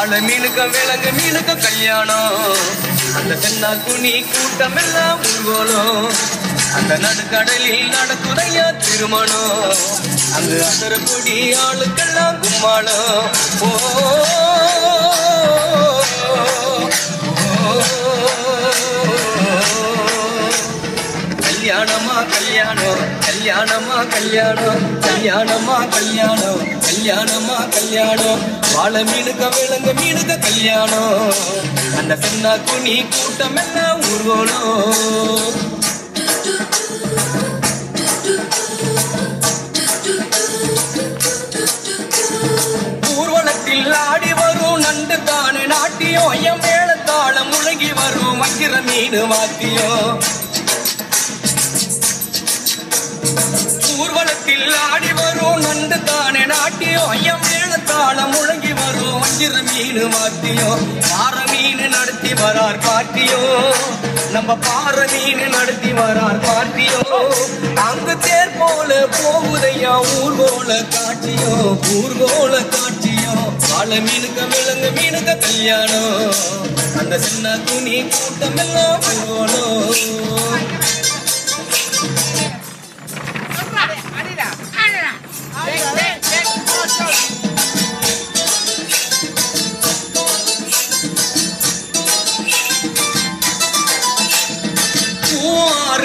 வாழை மீனுக்க விலங்கு மீனுக்க கல்யாணம் அந்த தென்னா குனி கூட்டம் எல்லாம் ஊர்வலம் அந்த நடுக்கடலில் நடக்குதையா திருமணம் அங்கு அசர கொடி ஆளுக்கெல்லாம் கும்மாளம் ஓ கல்யாணமா கல்யாணம் கல்யாணமா கல்யாணம் கல்யாணமா கல்யாணம் கல்யாணமா கல்யாணம் வாழை மீனுக்க விலங்கு மீனுக்க கல்யாணம் அந்த தென்னா குனி கூட்டம் எல்லாம் ஊர்வலம் ஊர்வலத்தில் ஆடி வரும் நண்டு தானே நாட்டியம் ஐயம் மேளத்தாளம் முழங்கி வரும் வக்கிர மீன் வாத்தியம் ஊர்வலத்தில் ஆடி வரும் நண்டு தானே நாட்டியம் ஐயம் மேளத்தாளம் முழங்கி வரும் வக்கிர மீன் வாத்தியம் பாறை மீன் நடத்தி வரார் பாட்டியோ நம்ம பாறை மீன் நடத்தி வரார் பாட்டியோ அங்கு தேர் போல போகுதையா ஊர்கோல காட்சியோ ஊர்கோல காட்சியோ வாழை மீனுக்க விலங்கு மீனுக்க கல்யாணம் அந்த சின்ன துணி கூட்டம் எல்லாம் ஊர்வலம்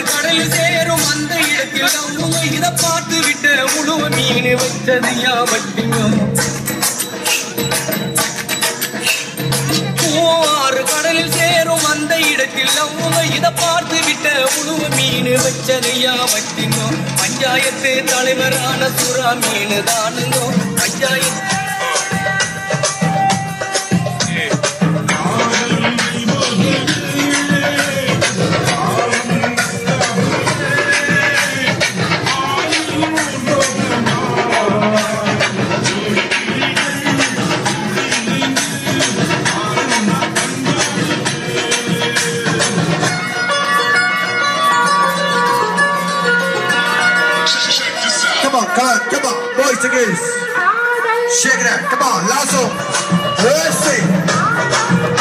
கடலில் சேரும் அந்த இடத்தில் அவங்க இதை பார்த்து விட்ட உழுவ மீன் வச்சதையா வட்டிங்கோ ஆறு கடலில் சேரும் அந்த இடத்தில் அவங்க இதை பார்த்து விட்ட உழுவ மீன் வச்சதையா வட்டிங்கோ பஞ்சாயத்து தலைவரான சுறா மீன் தானுங்கோ panchayat Come on, boys and girls. Shake it out. Come on, Lasso. Let's see.